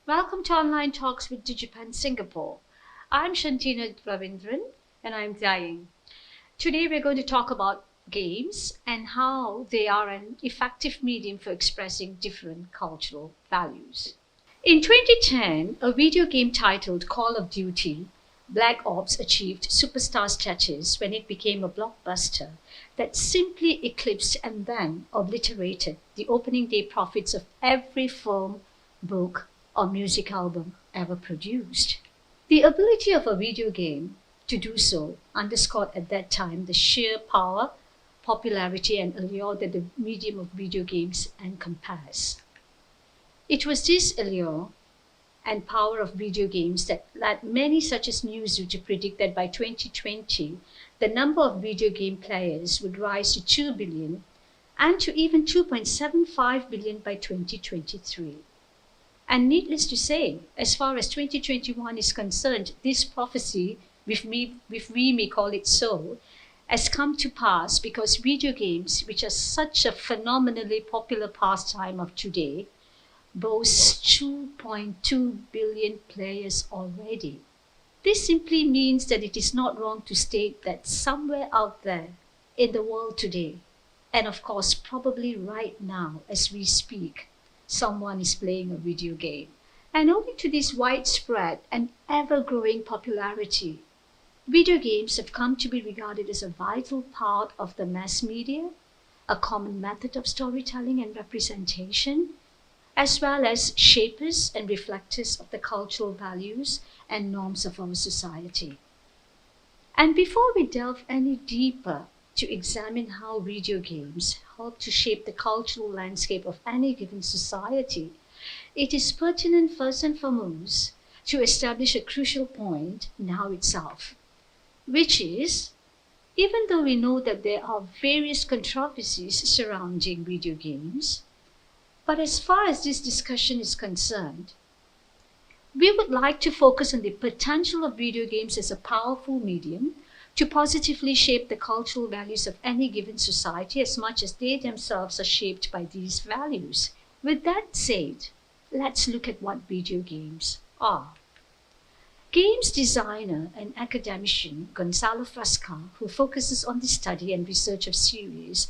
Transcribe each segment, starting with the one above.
Welcome to Online Talks with DigiPen Singapore. I'm Shanthina Ravindran. And I'm Jiaying. Today we're going to talk about games and how they are an effective medium for expressing different cultural values. In 2010, a video game titled Call of Duty Black Ops achieved superstar status when it became a blockbuster that simply eclipsed and then obliterated the opening day profits of every film, book, or music album ever produced. The ability of a video game to do so underscored at that time the sheer power, popularity, and allure that the medium of video games encompass. It was this allure and power of video games that led many such as Newzoo to predict that by 2020, the number of video game players would rise to 2 billion and to even 2.75 billion by 2023. And needless to say, as far as 2021 is concerned, this prophecy, if we may call it so, has come to pass because video games, which are such a phenomenally popular pastime of today, boast 2.2 billion players already. This simply means that it is not wrong to state that somewhere out there in the world today, and of course probably right now as we speak, someone is playing a video game. And owing to this widespread and ever-growing popularity, video games have come to be regarded as a vital part of the mass media, a common method of storytelling and representation, as well as shapers and reflectors of the cultural values and norms of our society. And before we delve any deeper to examine how video games help to shape the cultural landscape of any given society, it is pertinent first and foremost to establish a crucial point now itself, which is, even though we know that there are various controversies surrounding video games, but as far as this discussion is concerned, we would like to focus on the potential of video games as a powerful medium to positively shape the cultural values of any given society as much as they themselves are shaped by these values. With that said, let's look at what video games are. Games designer and academician Gonzalo Fresca, who focuses on the study and research of serious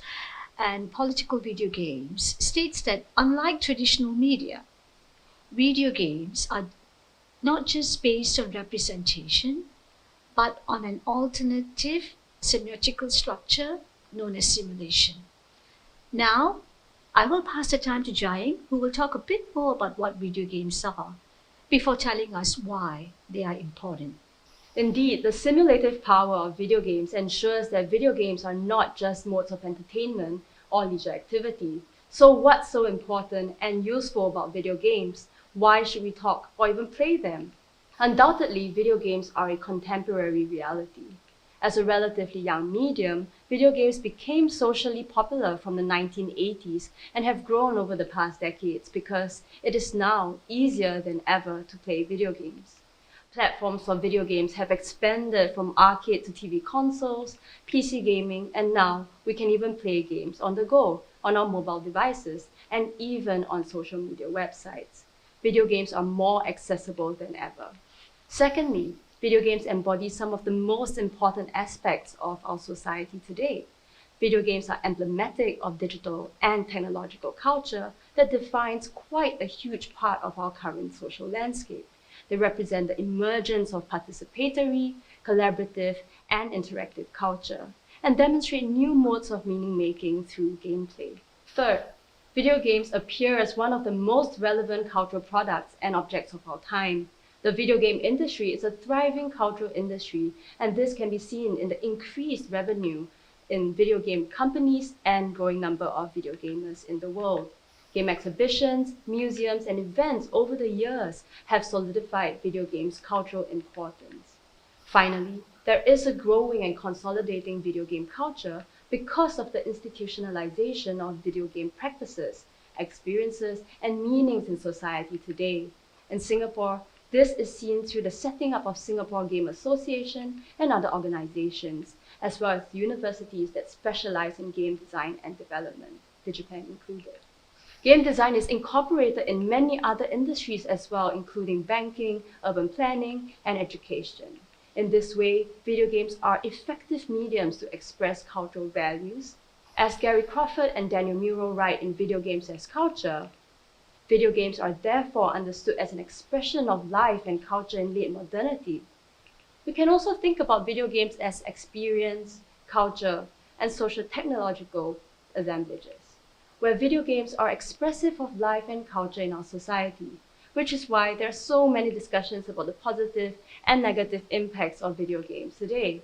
and political video games, states that unlike traditional media, video games are not just based on representation, but on an alternative semiotical structure known as simulation. Now, I will pass the time to Jiaying, who will talk a bit more about what video games are, before telling us why they are important. Indeed, the simulative power of video games ensures that video games are not just modes of entertainment or leisure activity. So what's so important and useful about video games? Why should we talk or even play them? Undoubtedly, video games are a contemporary reality. As a relatively young medium, video games became socially popular from the 1980s and have grown over the past decades because it is now easier than ever to play video games. Platforms for video games have expanded from arcade to TV consoles, PC gaming, and now we can even play games on the go, on our mobile devices, and even on social media websites. Video games are more accessible than ever. Secondly, video games embody some of the most important aspects of our society today. Video games are emblematic of digital and technological culture that defines quite a huge part of our current social landscape. They represent the emergence of participatory, collaborative, and interactive culture, and demonstrate new modes of meaning-making through gameplay. Third, video games appear as one of the most relevant cultural products and objects of our time. The video game industry is a thriving cultural industry, and this can be seen in the increased revenue in video game companies and growing number of video gamers in the world. Game exhibitions, museums, and events over the years have solidified video games' cultural importance. Finally, there is a growing and consolidating video game culture because of the institutionalization of video game practices, experiences, and meanings in society today. In Singapore, this is seen through the setting up of Singapore Game Association and other organizations, as well as universities that specialize in game design and development, DigiPen included. Game design is incorporated in many other industries as well, including banking, urban planning, and education. In this way, video games are effective mediums to express cultural values. As Gary Crawford and Daniel Muro write in Video Games as Culture, video games are therefore understood as an expression of life and culture in late modernity. We can also think about video games as experience, culture, and social technological assemblages, where video games are expressive of life and culture in our society, which is why there are so many discussions about the positive and negative impacts of video games today.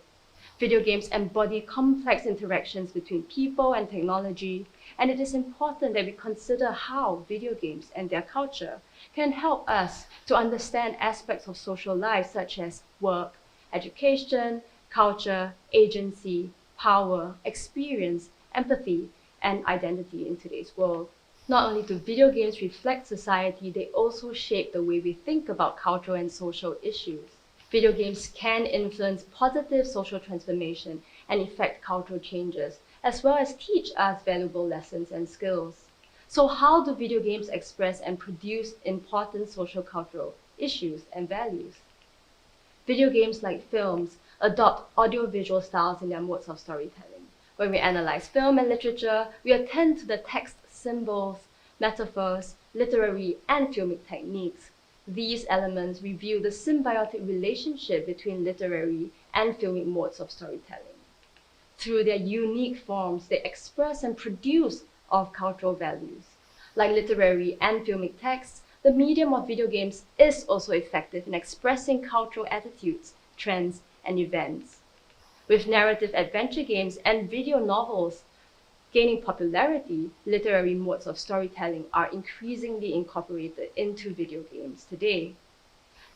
Video games embody complex interactions between people and technology, and it is important that we consider how video games and their culture can help us to understand aspects of social life such as work, education, culture, agency, power, experience, empathy, and identity in today's world. Not only do video games reflect society, they also shape the way we think about cultural and social issues. Video games can influence positive social transformation and effect cultural changes, as well as teach us valuable lessons and skills. So how do video games express and produce important social cultural issues and values? Video games, like films, adopt audiovisual styles in their modes of storytelling. When we analyze film and literature, we attend to the text, symbols, metaphors, literary and filmic techniques. These elements reveal the symbiotic relationship between literary and filmic modes of storytelling. Through their unique forms, they express and produce of cultural values. Like literary and filmic texts, the medium of video games is also effective in expressing cultural attitudes, trends, and events. With narrative adventure games and video novels gaining popularity, literary modes of storytelling are increasingly incorporated into video games today.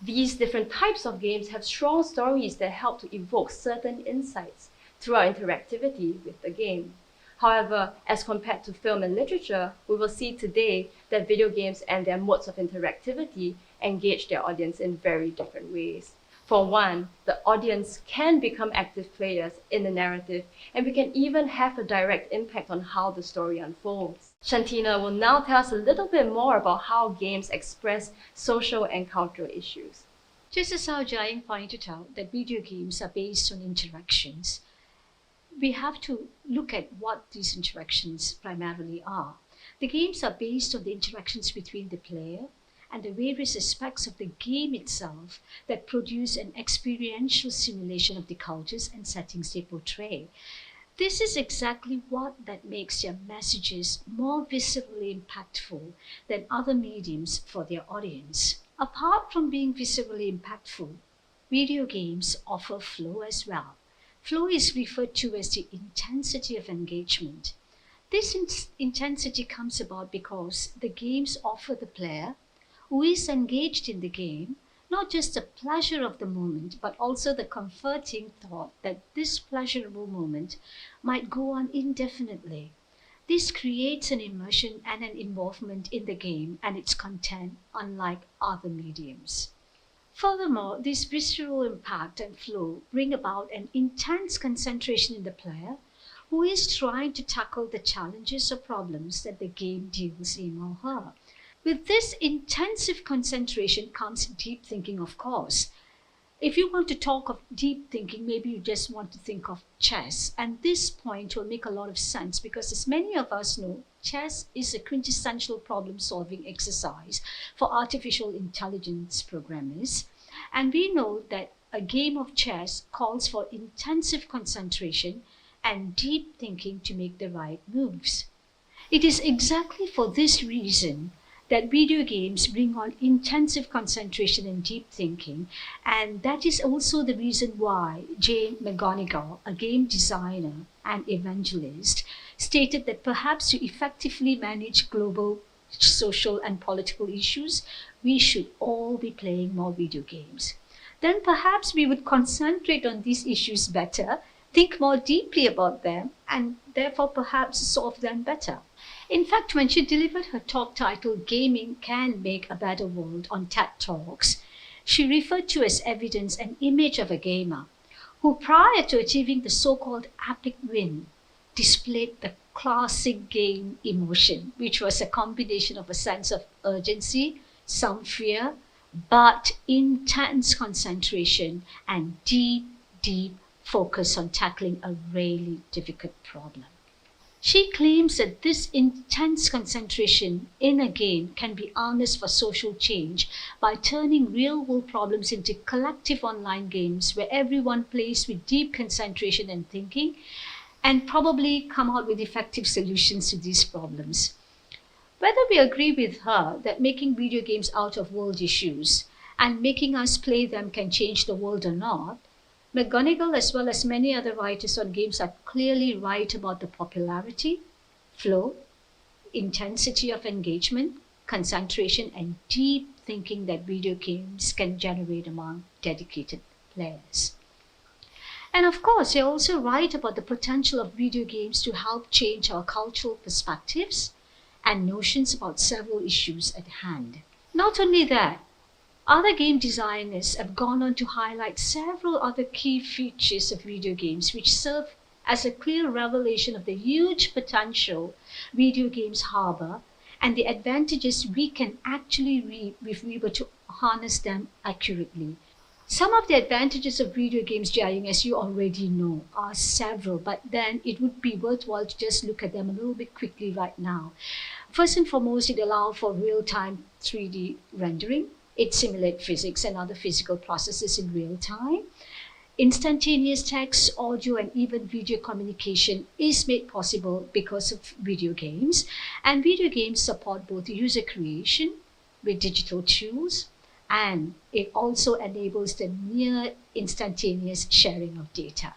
These different types of games have strong stories that help to evoke certain insights through our interactivity with the game. However, as compared to film and literature, we will see today that video games and their modes of interactivity engage their audience in very different ways. For one, the audience can become active players in the narrative, and we can even have a direct impact on how the story unfolds. Shanthina will now tell us a little bit more about how games express social and cultural issues. Just as how Jiaying pointed out that video games are based on interactions, we have to look at what these interactions primarily are. The games are based on the interactions between the player and the various aspects of the game itself that produce an experiential simulation of the cultures and settings they portray. This is exactly what that makes their messages more viscerally impactful than other mediums for their audience. Apart from being viscerally impactful, video games offer flow as well. Flow is referred to as the intensity of engagement. This intensity comes about because the games offer the player who is engaged in the game not just the pleasure of the moment, but also the comforting thought that this pleasurable moment might go on indefinitely. This creates an immersion and an involvement in the game and its content, unlike other mediums. Furthermore, this visceral impact and flow bring about an intense concentration in the player who is trying to tackle the challenges or problems that the game deals him or her. With this intensive concentration comes deep thinking, of course. If you want to talk of deep thinking, maybe you just want to think of chess. And this point will make a lot of sense because, as many of us know, chess is a quintessential problem-solving exercise for artificial intelligence programmers. And we know that a game of chess calls for intensive concentration and deep thinking to make the right moves. It is exactly for this reason that video games bring on intensive concentration and deep thinking, and that is also the reason why Jane McGonigal, a game designer and evangelist, stated that perhaps to effectively manage global social and political issues, we should all be playing more video games. Then perhaps we would concentrate on these issues better, think more deeply about them, and therefore perhaps solve them better. In fact, when she delivered her talk titled Gaming Can Make a Better World on TED Talks, she referred to as evidence an image of a gamer who, prior to achieving the so-called epic win, displayed the classic game emotion, which was a combination of a sense of urgency, some fear, but intense concentration and deep, deep focus on tackling a really difficult problem. She claims that this intense concentration in a game can be harnessed for social change by turning real-world problems into collective online games where everyone plays with deep concentration and thinking and probably come out with effective solutions to these problems. Whether we agree with her that making video games out of world issues and making us play them can change the world or not, McGonigal, as well as many other writers on games, are clearly right about the popularity, flow, intensity of engagement, concentration, and deep thinking that video games can generate among dedicated players. And of course, they're also right about the potential of video games to help change our cultural perspectives and notions about several issues at hand. Not only that, other game designers have gone on to highlight several other key features of video games which serve as a clear revelation of the huge potential video games harbor and the advantages we can actually reap if we were to harness them accurately. Some of the advantages of video games, Jiaying, as you already know, are several, but then it would be worthwhile to just look at them a little bit quickly right now. First and foremost, it allows for real-time 3D rendering. It simulates physics and other physical processes in real time. Instantaneous text, audio, and even video communication is made possible because of video games. And video games support both user creation with digital tools, and it also enables the near instantaneous sharing of data.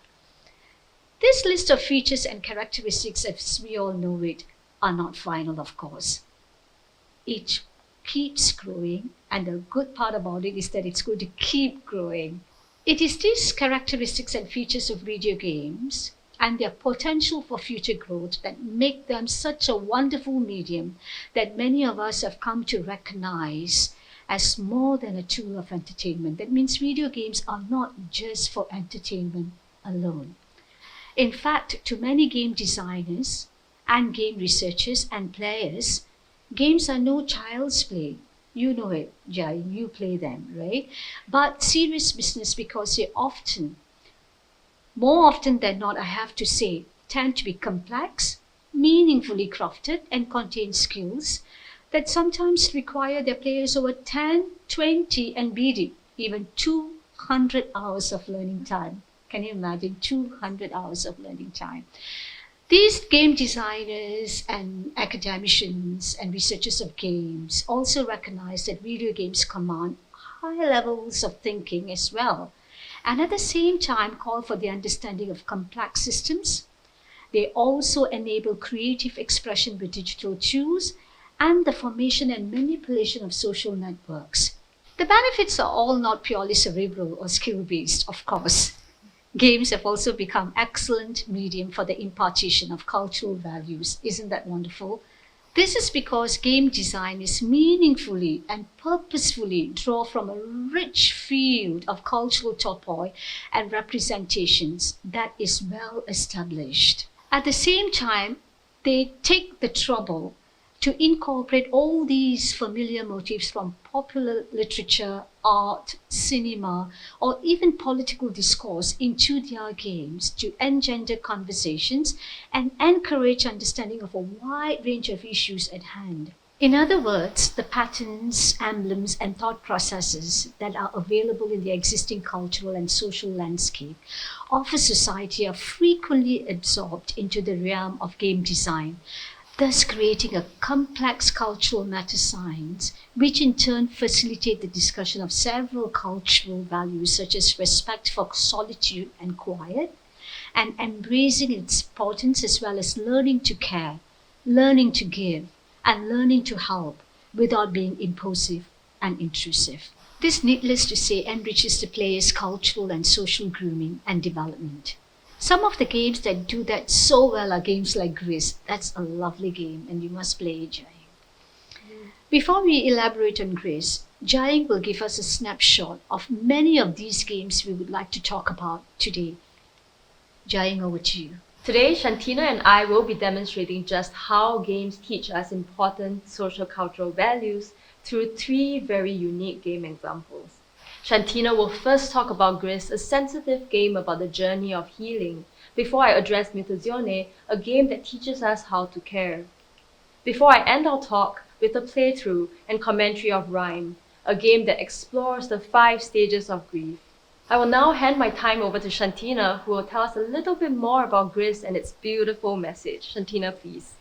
This list of features and characteristics, as we all know it, are not final, of course. It keeps growing, and the good part about it is that it's going to keep growing. It is these characteristics and features of video games and their potential for future growth that make them such a wonderful medium that many of us have come to recognize as more than a tool of entertainment. That means video games are not just for entertainment alone. In fact, to many game designers and game researchers and players, games are no child's play. You know it, Jai, you play them, right? But serious business because they often, more often than not, I have to say, tend to be complex, meaningfully crafted, and contain skills that sometimes require their players over 10, 20, and BD, even 200 hours of learning time. Can you imagine 200 hours of learning time? These game designers and academicians and researchers of games also recognize that video games command high levels of thinking as well, and at the same time call for the understanding of complex systems. They also enable creative expression with digital tools and the formation and manipulation of social networks. The benefits are all not purely cerebral or skill-based, of course. Games have also become excellent medium for the impartation of cultural values. Isn't that wonderful? This is because game designers meaningfully and purposefully draw from a rich field of cultural topoi and representations that is well established. At the same time, they take the trouble to incorporate all these familiar motifs from popular literature, art, cinema, or even political discourse into their games to engender conversations and encourage understanding of a wide range of issues at hand. In other words, the patterns, emblems, and thought processes that are available in the existing cultural and social landscape of a society are frequently absorbed into the realm of game design, thus creating a complex cultural meta-science, which in turn facilitate the discussion of several cultural values such as respect for solitude and quiet, and embracing its importance as well as learning to care, learning to give, and learning to help without being impulsive and intrusive. This, needless to say, enriches the player's cultural and social grooming and development. Some of the games that do that so well are games like Gris. That's a lovely game, and you must play it, Jiaying. Before we elaborate on Gris, Jiaying will give us a snapshot of many of these games we would like to talk about today. Jiaying, over to you. Today, Shanthina and I will be demonstrating just how games teach us important social-cultural values through 3 very unique game examples. Shanthina will first talk about Gris, a sensitive game about the journey of healing, before I address Mutazione, a game that teaches us how to care. Before I end our talk with a playthrough and commentary of Rhyme, a game that explores the 5 stages of grief. I will now hand my time over to Shanthina, who will tell us a little bit more about Gris and its beautiful message. Shanthina, please.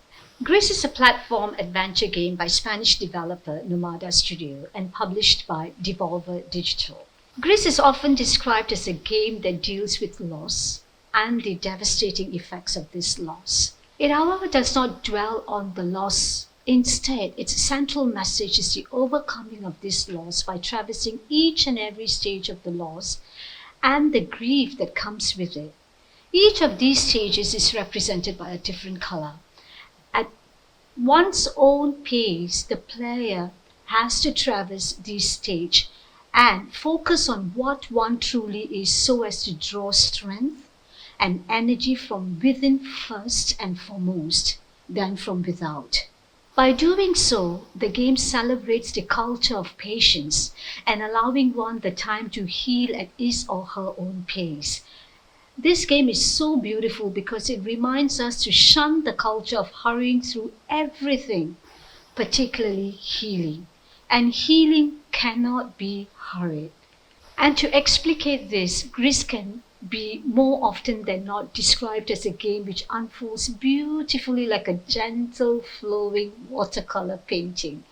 Gris is a platform adventure game by Spanish developer Nomada Studio and published by Devolver Digital. Gris is often described as a game that deals with loss and the devastating effects of this loss. It, however, does not dwell on the loss. Instead, its central message is the overcoming of this loss by traversing each and every stage of the loss and the grief that comes with it. Each of these stages is represented by a different color. At one's own pace, the player has to traverse this stage and focus on what one truly is so as to draw strength and energy from within first and foremost, then from without. By doing so, the game celebrates the culture of patience and allowing one the time to heal at his or her own pace. This game is so beautiful because it reminds us to shun the culture of hurrying through everything, particularly healing. And healing cannot be hurried. And to explicate this, Gris can be more often than not described as a game which unfolds beautifully like a gentle flowing watercolor painting.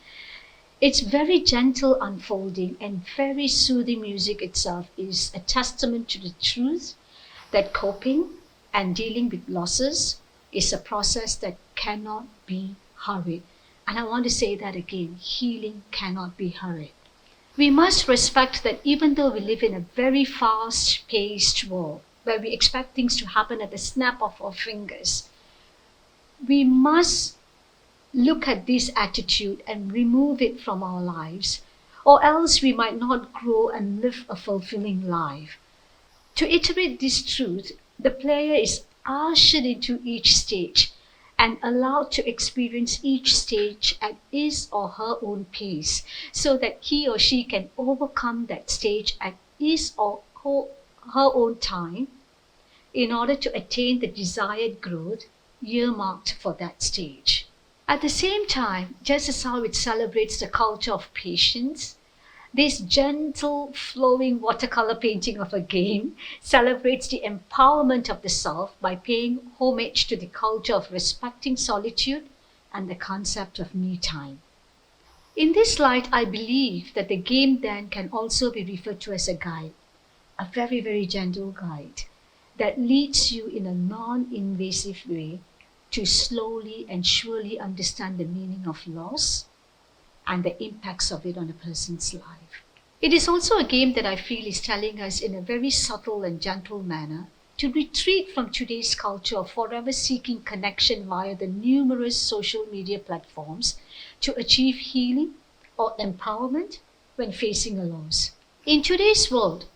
Its very gentle unfolding and very soothing music itself is a testament to the truth that coping and dealing with losses is a process that cannot be hurried. And I want to say that again, healing cannot be hurried. We must respect that even though we live in a very fast-paced world, where we expect things to happen at the snap of our fingers, we must look at this attitude and remove it from our lives, or else we might not grow and live a fulfilling life. To iterate this truth, the player is ushered into each stage and allowed to experience each stage at his or her own pace so that he or she can overcome that stage at his or her own time in order to attain the desired growth earmarked for that stage. At the same time, just as how it celebrates the culture of patience, this gentle, flowing watercolor painting of a game celebrates the empowerment of the self by paying homage to the culture of respecting solitude and the concept of me time. In this light, I believe that the game then can also be referred to as a guide, a very, very gentle guide that leads you in a non-invasive way to slowly and surely understand the meaning of loss and the impacts of it on a person's life. It is also a game that I feel is telling us in a very subtle and gentle manner to retreat from today's culture of forever seeking connection via the numerous social media platforms to achieve healing or empowerment when facing a loss. In today's world,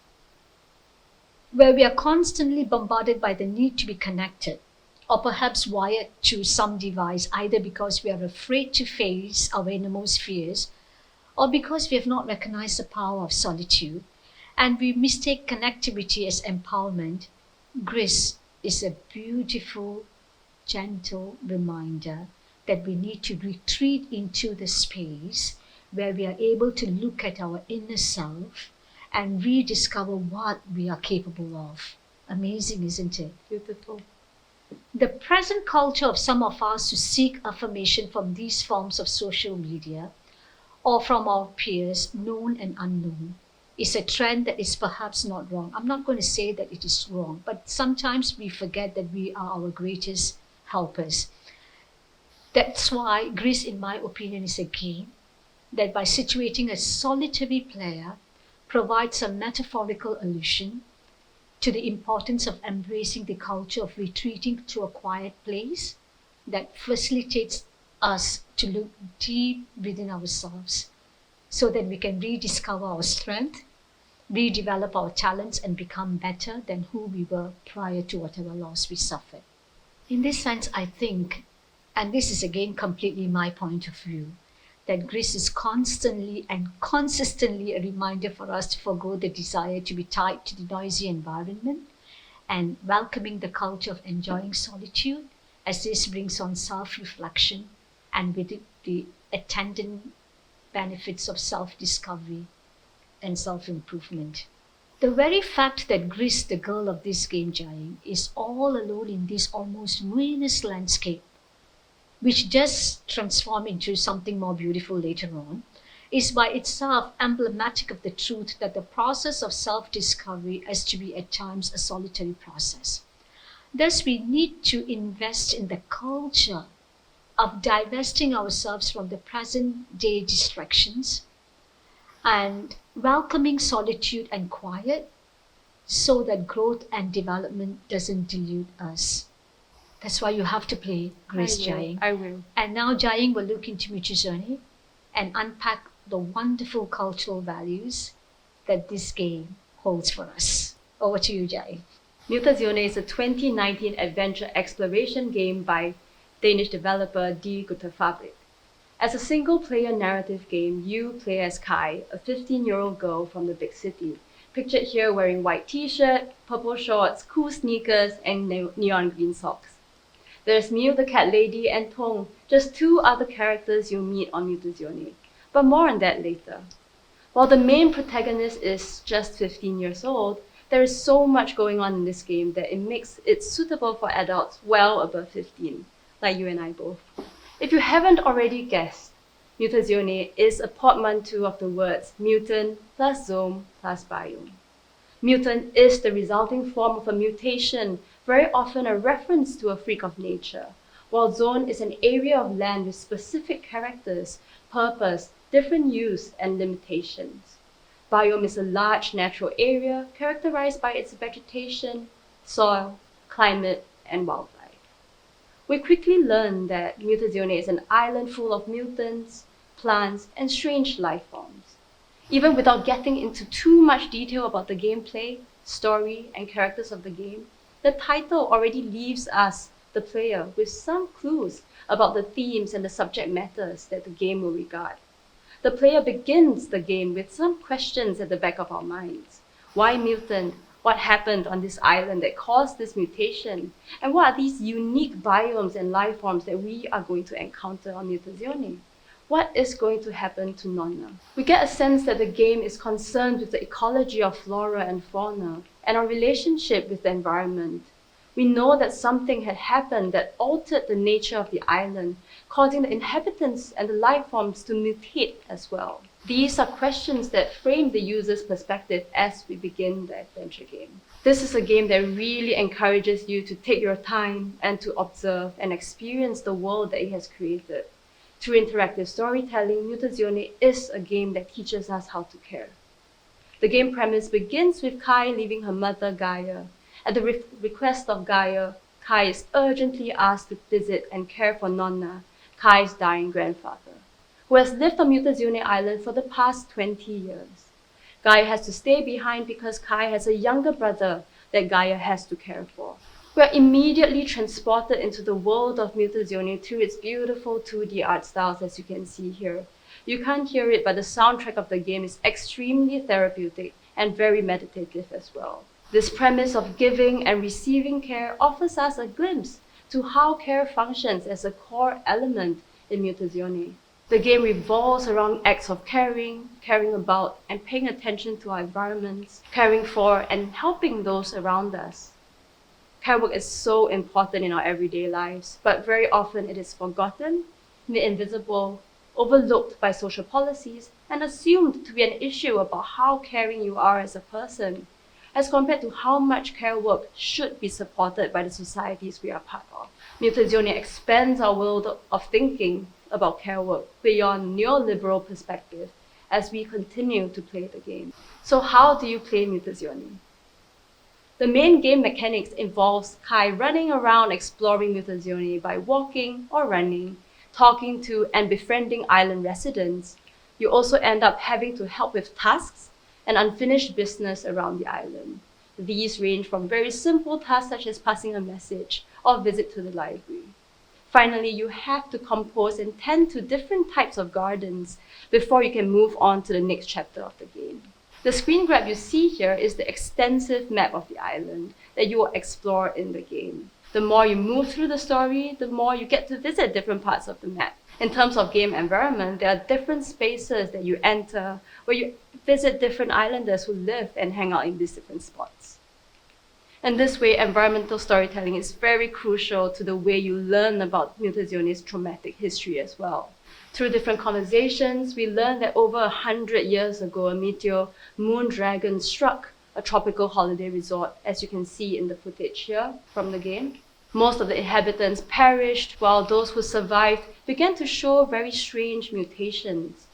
where we are constantly bombarded by the need to be connected, or perhaps wired to some device, either because we are afraid to face our innermost fears, or because we have not recognized the power of solitude, and we mistake connectivity as empowerment, Gris is a beautiful, gentle reminder that we need to retreat into the space where we are able to look at our inner self and rediscover what we are capable of. Amazing, isn't it? Beautiful. The present culture of some of us to seek affirmation from these forms of social media or from our peers, known and unknown, is a trend that is perhaps not wrong. I'm not going to say that it is wrong, but sometimes we forget that we are our greatest helpers. That's why Gris, in my opinion, is a game that by situating a solitary player provides a metaphorical allusion to the importance of embracing the culture of retreating to a quiet place that facilitates us to look deep within ourselves so that we can rediscover our strength, redevelop our talents, and become better than who we were prior to whatever loss we suffered. In this sense, I think, and this is again completely my point of view, that Greece is constantly and consistently a reminder for us to forego the desire to be tied to the noisy environment and welcoming the culture of enjoying solitude, as this brings on self-reflection and with it the attendant benefits of self-discovery and self-improvement. The very fact that Greece, the girl of this game, Jiaying, is all alone in this almost ruinous landscape, which just transform into something more beautiful later on, is by itself emblematic of the truth that the process of self-discovery has to be at times a solitary process. Thus, we need to invest in the culture of divesting ourselves from the present day distractions and welcoming solitude and quiet so that growth and development doesn't dilute us. That's why you have to play Grace Jiaying. I will. And now Jiaying will look into Mutazione and unpack the wonderful cultural values that this game holds for us. Over to you, Jiaying. Mutazione is a 2019 adventure exploration game by Danish developer DigiPen. As a single-player narrative game, you play as Kai, a 15-year-old girl from the big city, pictured here wearing white t-shirt, purple shorts, cool sneakers, and neon green socks. There's Mew the cat lady and Tong, just two other characters you'll meet on Mutazione, but more on that later. While the main protagonist is just 15 years old, there is so much going on in this game that it makes it suitable for adults well above 15, like you and I both. If you haven't already guessed, Mutazione is a portmanteau of the words mutant plus zone plus biome. Mutant is the resulting form of a mutation, very often a reference to a freak of nature, while zone is an area of land with specific characters, purpose, different use, and limitations. Biome is a large natural area characterized by its vegetation, soil, climate, and wildlife. We quickly learn that Mutazione is an island full of mutants, plants, and strange life forms. Even without getting into too much detail about the gameplay, story, and characters of the game, the title already leaves us, the player, with some clues about the themes and the subject matters that the game will regard. The player begins the game with some questions at the back of our minds. Why mutant? What happened on this island that caused this mutation? And what are these unique biomes and life forms that we are going to encounter on Mutazione? What is going to happen to Nonna? We get a sense that the game is concerned with the ecology of flora and fauna and our relationship with the environment. We know that something had happened that altered the nature of the island, causing the inhabitants and the life forms to mutate as well. These are questions that frame the user's perspective as we begin the adventure game. This is a game that really encourages you to take your time and to observe and experience the world that it has created. Through interactive storytelling, Mutazione is a game that teaches us how to care. The game premise begins with Kai leaving her mother, Gaia. At the request of Gaia, Kai is urgently asked to visit and care for Nonna, Kai's dying grandfather, who has lived on Mutazione Island for the past 20 years. Gaia has to stay behind because Kai has a younger brother that Gaia has to care for. We are immediately transported into the world of Mutazione through its beautiful 2D art styles, as you can see here. You can't hear it, but the soundtrack of the game is extremely therapeutic and very meditative as well. This premise of giving and receiving care offers us a glimpse to how care functions as a core element in Mutazione. The game revolves around acts of caring, caring about, and paying attention to our environments, caring for and helping those around us. Care work is so important in our everyday lives, but very often it is forgotten, made invisible, overlooked by social policies, and assumed to be an issue about how caring you are as a person, as compared to how much care work should be supported by the societies we are part of. Mutazione expands our world of thinking about care work beyond neoliberal perspective as we continue to play the game. So how do you play Mutazione? The main game mechanics involves Kai running around exploring Mutazione by walking or running, talking to and befriending island residents. You also end up having to help with tasks and unfinished business around the island. These range from very simple tasks such as passing a message or visit to the library. Finally, you have to compose and tend to different types of gardens before you can move on to the next chapter of the game. The screen grab you see here is the extensive map of the island that you will explore in the game. The more you move through the story, the more you get to visit different parts of the map. In terms of game environment, there are different spaces that you enter where you visit different islanders who live and hang out in these different spots. In this way, environmental storytelling is very crucial to the way you learn about Mutazione's traumatic history as well. Through different conversations, we learned that over 100 years ago, a meteor, moon dragon, struck a tropical holiday resort, as you can see in the footage here from the game. Most of the inhabitants perished, while those who survived began to show very strange mutations.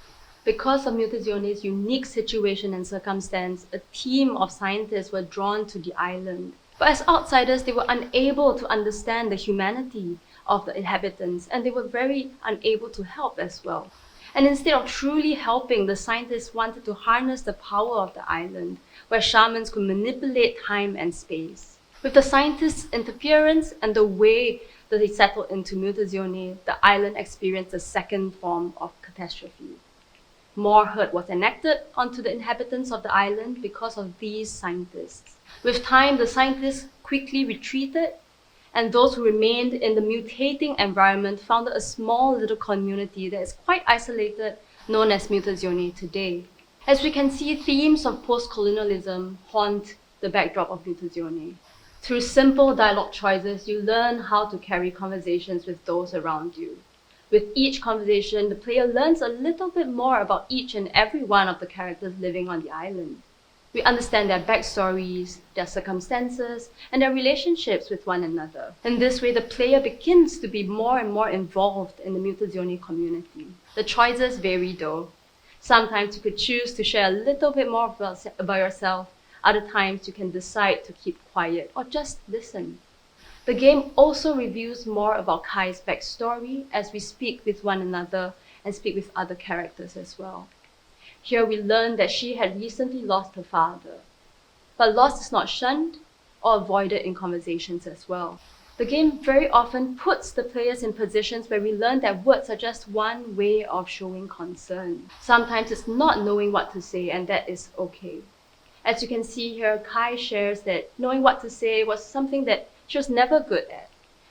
Because of Mutazione's unique situation and circumstance, a team of scientists were drawn to the island. But as outsiders, they were unable to understand the humanity of the inhabitants, and they were very unable to help as well. And instead of truly helping, the scientists wanted to harness the power of the island, where shamans could manipulate time and space. With the scientists' interference and the way that they settled into Mutazione, the island experienced a second form of catastrophe. More hurt was enacted onto the inhabitants of the island because of these scientists. With time, the scientists quickly retreated, and those who remained in the mutating environment founded a small little community that is quite isolated, known as Mutazione today. As we can see, themes of post-colonialism haunt the backdrop of Mutazione. Through simple dialogue choices, you learn how to carry conversations with those around you. With each conversation, the player learns a little bit more about each and every one of the characters living on the island. We understand their backstories, their circumstances, and their relationships with one another. In this way, the player begins to be more and more involved in the Mutazione community. The choices vary though. Sometimes you could choose to share a little bit more about yourself. Other times you can decide to keep quiet or just listen. The game also reveals more about Kai's backstory as we speak with one another and speak with other characters as well. Here we learn that she had recently lost her father. But loss is not shunned or avoided in conversations as well. The game very often puts the players in positions where we learn that words are just one way of showing concern. Sometimes it's not knowing what to say, and that is okay. As you can see here, Kai shares that knowing what to say was something that she was never good at.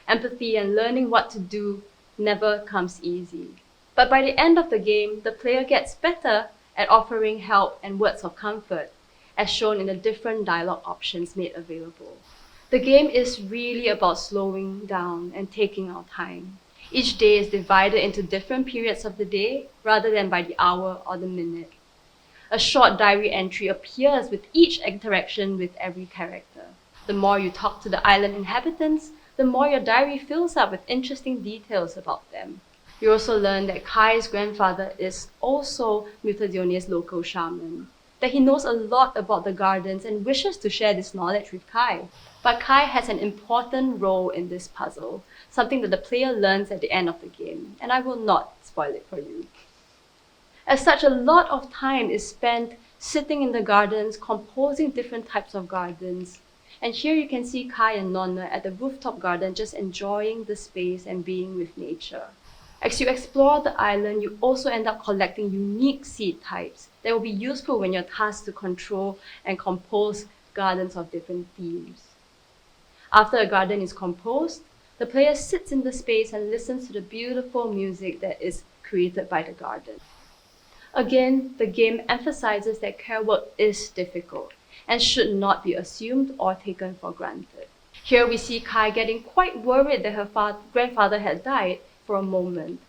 Empathy and learning what to do never comes easy. But by the end of the game, the player gets better at offering help and words of comfort, as shown in the different dialogue options made available. The game is really about slowing down and taking our time. Each day is divided into different periods of the day rather than by the hour or the minute. A short diary entry appears with each interaction with every character. The more you talk to the island inhabitants, the more your diary fills up with interesting details about them. You also learn that Kai's grandfather is also Mutazione's local shaman, that he knows a lot about the gardens and wishes to share this knowledge with Kai. But Kai has an important role in this puzzle, something that the player learns at the end of the game, and I will not spoil it for you. As such, a lot of time is spent sitting in the gardens, composing different types of gardens. And here you can see Kai and Nonna at the rooftop garden just enjoying the space and being with nature. As you explore the island, you also end up collecting unique seed types that will be useful when you're tasked to control and compose gardens of different themes. After a garden is composed, the player sits in the space and listens to the beautiful music that is created by the garden. Again, the game emphasizes that care work is difficult and should not be assumed or taken for granted. Here we see Kai getting quite worried that her grandfather had died for a moment.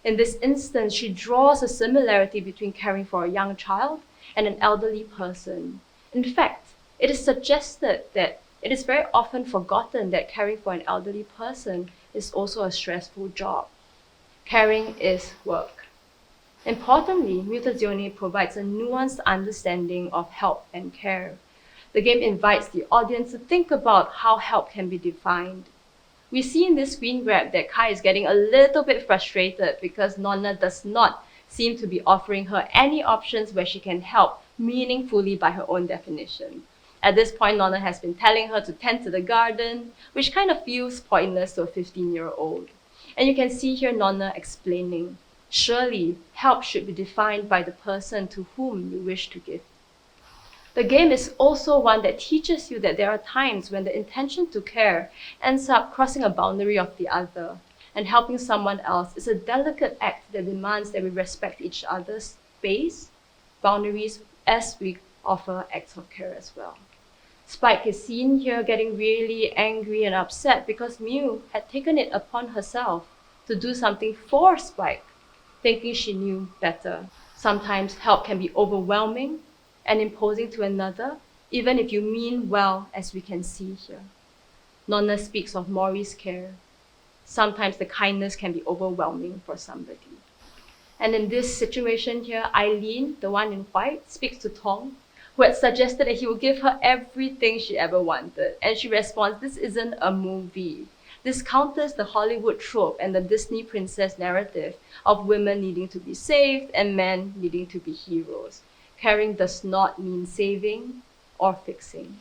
In this instance, she draws a similarity between caring for a young child and an elderly person. In fact, it is suggested that it is very often forgotten that caring for an elderly person is also a stressful job. Caring is work. Importantly, Mutazione provides a nuanced understanding of help and care. The game invites the audience to think about how help can be defined. We see in this screen grab that Kai is getting a little bit frustrated because Nonna does not seem to be offering her any options where she can help meaningfully by her own definition. At this point, Nonna has been telling her to tend to the garden, which kind of feels pointless to a 15-year-old. And you can see here Nonna explaining, surely help should be defined by the person to whom you wish to give. The game is also one that teaches you that there are times when the intention to care ends up crossing a boundary of the other, and helping someone else is a delicate act that demands that we respect each other's space, boundaries, as we offer acts of care as well. Spike is seen here getting really angry and upset because Mew had taken it upon herself to do something for Spike, thinking she knew better. Sometimes help can be overwhelming and imposing to another, even if you mean well, as we can see here. Nonna speaks of Maury's care. Sometimes the kindness can be overwhelming for somebody. And in this situation here, Eileen, the one in white, speaks to Tong, who had suggested that he would give her everything she ever wanted. And she responds, this isn't a movie. This counters the Hollywood trope and the Disney princess narrative of women needing to be saved and men needing to be heroes. Caring does not mean saving or fixing.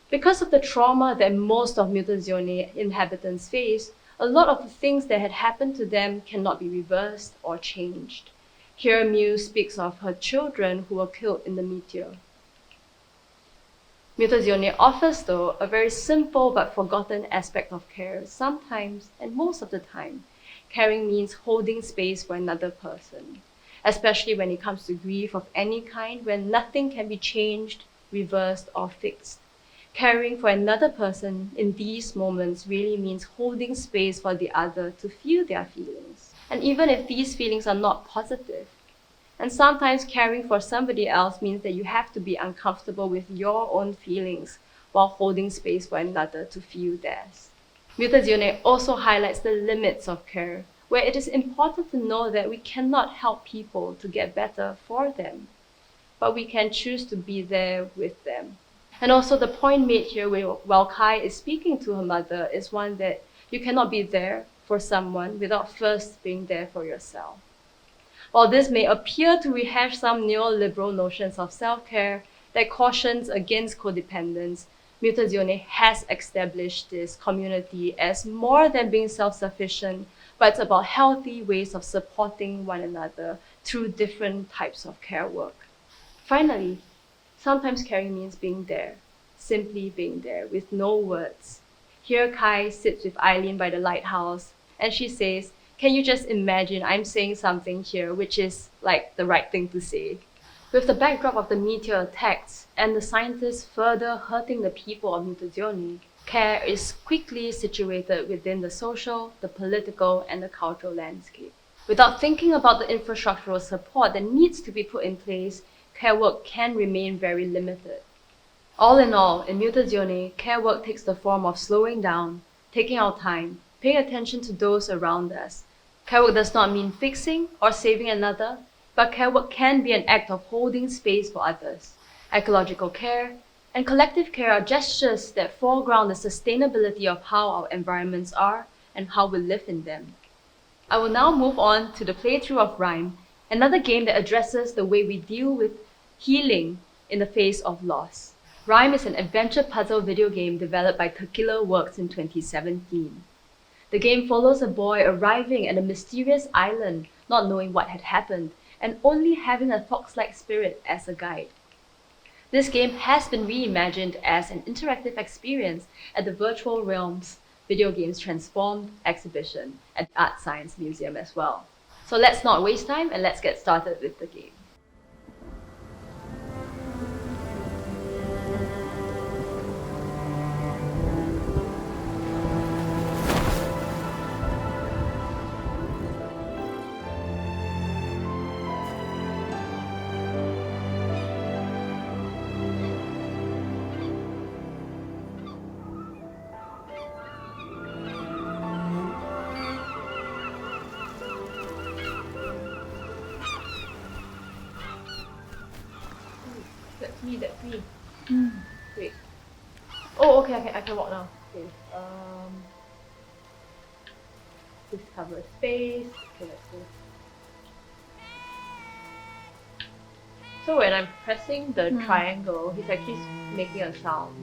Because of the trauma that most of Mutazione inhabitants face, a lot of the things that had happened to them cannot be reversed or changed. Here Mew speaks of her children who were killed in the meteor. Mutazione offers, though, a very simple but forgotten aspect of care. Sometimes, and most of the time, caring means holding space for another person, especially when it comes to grief of any kind, when nothing can be changed, reversed, or fixed. Caring for another person in these moments really means holding space for the other to feel their feelings. And even if these feelings are not positive, and sometimes caring for somebody else means that you have to be uncomfortable with your own feelings while holding space for another to feel theirs. Mutazione also highlights the limits of care, where it is important to know that we cannot help people to get better for them, but we can choose to be there with them. And also the point made here while Kai is speaking to her mother is one that you cannot be there for someone without first being there for yourself. While this may appear to rehash some neoliberal notions of self-care that cautions against codependence, Mutazione has established this community as more than being self-sufficient, but it's about healthy ways of supporting one another through different types of care work. Finally, sometimes caring means being there, simply being there with no words. Here Kai sits with Eileen by the lighthouse, and she says, can you just imagine I'm saying something here which is like the right thing to say? With the backdrop of the meteor attacks and the scientists further hurting the people of Mutazione, care is quickly situated within the social, the political, and the cultural landscape. Without thinking about the infrastructural support that needs to be put in place, care work can remain very limited. All in all, in Mutazione, care work takes the form of slowing down, taking our time, paying attention to those around us. Care work does not mean fixing or saving another, but care work can be an act of holding space for others. Ecological care and collective care are gestures that foreground the sustainability of how our environments are and how we live in them. I will now move on to the playthrough of Rhyme, another game that addresses the way we deal with healing in the face of loss. Rhyme is an adventure puzzle video game developed by Tequila Works in 2017. The game follows a boy arriving at a mysterious island, not knowing what had happened, and only having a fox-like spirit as a guide. This game has been reimagined as an interactive experience at the Virtual Realms Video Games Transformed exhibition at the ArtScience Museum as well. So let's not waste time and let's get started with the game. That's me. Wait. Oh, okay, I can walk now. Okay. Discover space. Okay, let's go. So when I'm pressing the triangle, he's actually making a sound.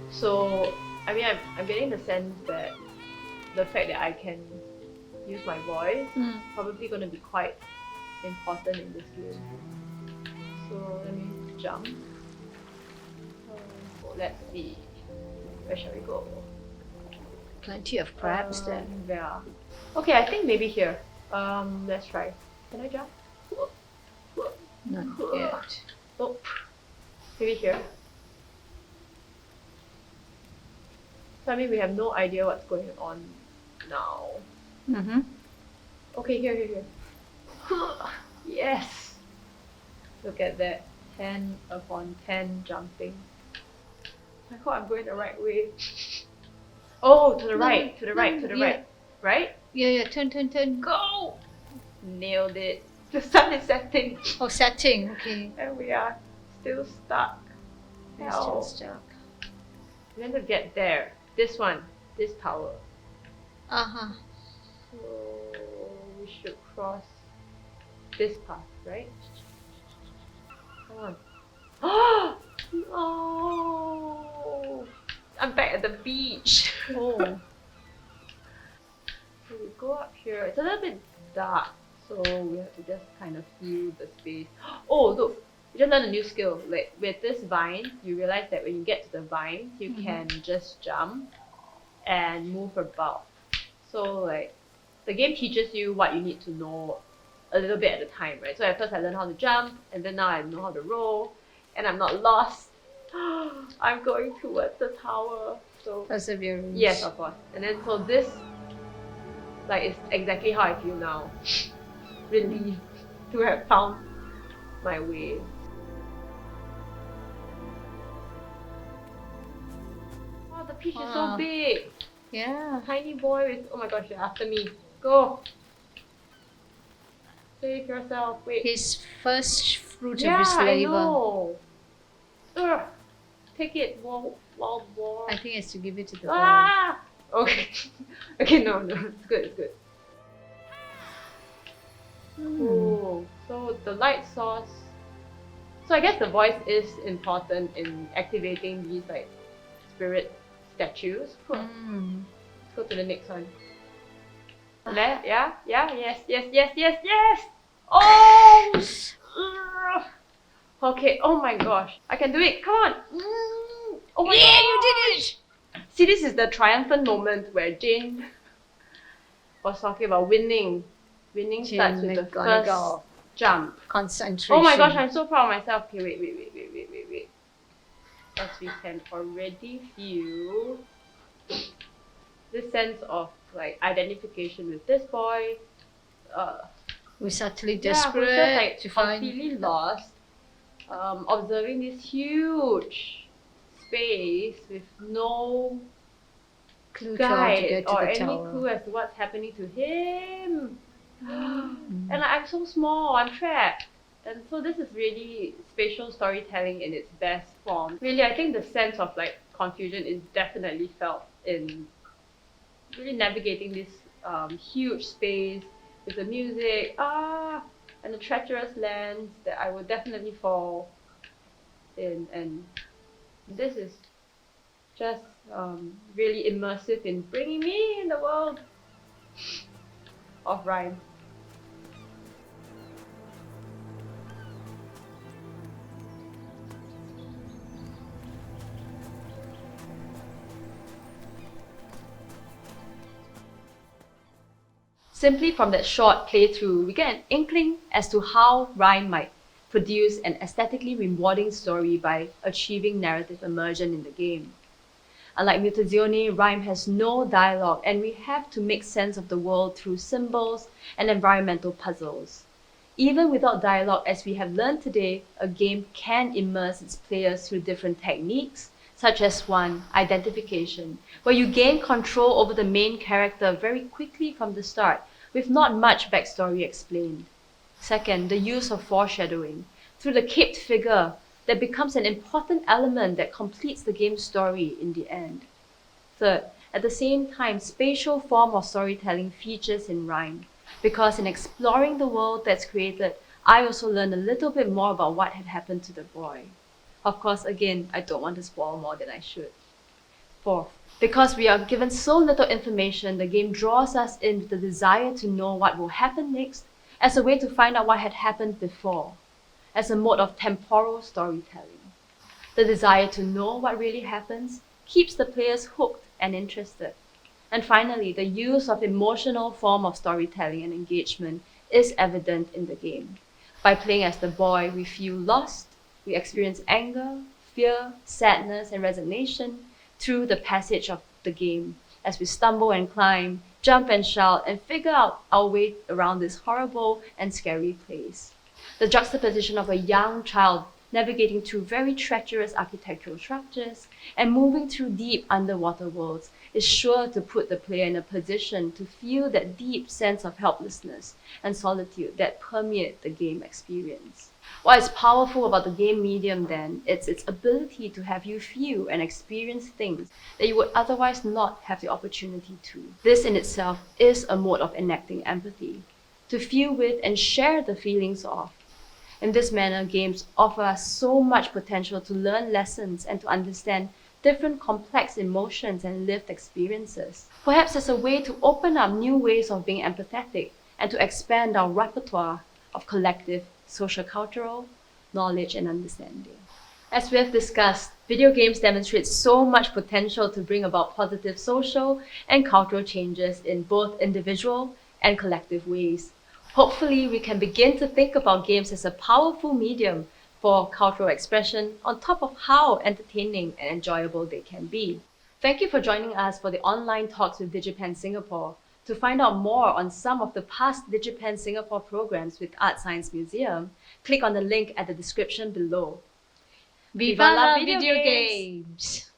So I mean, I'm getting the sense that the fact that I can use my voice probably going to be quite important in this game. So let me jump. Let's see. Where shall we go? Plenty of crabs there. Yeah. Okay, I think maybe here. Let's try. Can I jump? Not yet. Oh, maybe here. So I mean, we have no idea what's going on now. Mm-hmm. Okay, here. Yes! Look at that. 10 upon 10 jumping. I hope I'm going the right way. Oh, to the right, to the right. Right? Yeah, turn. Go! Nailed it. The sun is setting. Oh, setting, okay. And we are still stuck. Still stuck. We're going to get there. This one. This tower. Uh-huh. So we should cross this path, right? Come on. Oh! No! I'm back at the beach. Oh. So we go up here. It's a little bit dark, so we have to just kind of feel the space. Oh, look! We just learned a new skill. Like with this vine, you realize that when you get to the vine, you can just jump and move about. So like the game teaches you what you need to know a little bit at a time, right? So at first I learned how to jump, and then now I know how to roll, and I'm not lost. I'm going towards the tower. So Perseverance. yes, of course. And then so this like is exactly how I feel now. Relieved to have found my way. Oh, the peach is so big. Yeah. Tiny boy with, oh my gosh, you're after me. Go. Save yourself. Wait. His first fruit Yeah, of his I labor. know. Ugh. Take it, wild boar. I think he has to give it to the boy. Ah! Okay. Okay, no, it's good. Oh, so the light source. So I guess the voice is important in activating these like spirit statues. Let's go to the next one. Left, yeah, yes. Oh! Ugh. Okay, oh my gosh. I can do it, come on. Oh my Yeah, gosh. you did it! See, this is the triumphant moment where Jane was talking about winning. Winning starts with the first jump. Concentration. Oh my gosh, I'm so proud of myself. Okay, wait. As we can already feel this sense of like identification with this boy. We're subtly Yeah, desperate who's just like to find. completely lost. Observing this huge space with no Clue to how to guide get to or the any tower. clue as to what's happening to him. And I'm so small, I'm trapped. And so this is really spatial storytelling in its best form. Really, I think the sense of like confusion is definitely felt in really navigating this huge space with the music, and the treacherous lands that I would definitely fall in. And this is just really immersive in bringing me in the world of rhyme. Simply from that short playthrough, we get an inkling as to how rhyme might produce an aesthetically rewarding story by achieving narrative immersion in the game. Unlike Mutazione, rhyme has no dialogue, and we have to make sense of the world through symbols and environmental puzzles. Even without dialogue, as we have learned today, a game can immerse its players through different techniques, such as one, identification, where you gain control over the main character very quickly from the start, with not much backstory explained. Second, the use of foreshadowing, through the caped figure that becomes an important element that completes the game's story in the end. Third, at the same time, spatial form of storytelling features in rhyme, because in exploring the world that's created, I also learned a little bit more about what had happened to the boy. Of course, again, I don't want to spoil more than I should. Fourth, because we are given so little information, the game draws us in with the desire to know what will happen next as a way to find out what had happened before, as a mode of temporal storytelling. The desire to know what really happens keeps the players hooked and interested. And finally, the use of emotional form of storytelling and engagement is evident in the game. By playing as the boy, we feel lost, we experience anger, fear, sadness, and resignation through the passage of the game as we stumble and climb, jump and shout, and figure out our way around this horrible and scary place. The juxtaposition of a young child navigating through very treacherous architectural structures and moving through deep underwater worlds is sure to put the player in a position to feel that deep sense of helplessness and solitude that permeate the game experience. What is powerful about the game medium then, it's its ability to have you feel and experience things that you would otherwise not have the opportunity to. This in itself is a mode of enacting empathy, to feel with and share the feelings of. In this manner, games offer us so much potential to learn lessons and to understand different complex emotions and lived experiences. Perhaps as a way to open up new ways of being empathetic and to expand our repertoire of collective social-cultural knowledge and understanding. As we have discussed, video games demonstrate so much potential to bring about positive social and cultural changes in both individual and collective ways. Hopefully, we can begin to think about games as a powerful medium for cultural expression on top of how entertaining and enjoyable they can be. Thank you for joining us for the online talks with DigiPen Singapore. To find out more on some of the past DigiPen Singapore programs with ArtScience Museum, click on the link at the description below. Viva la video games!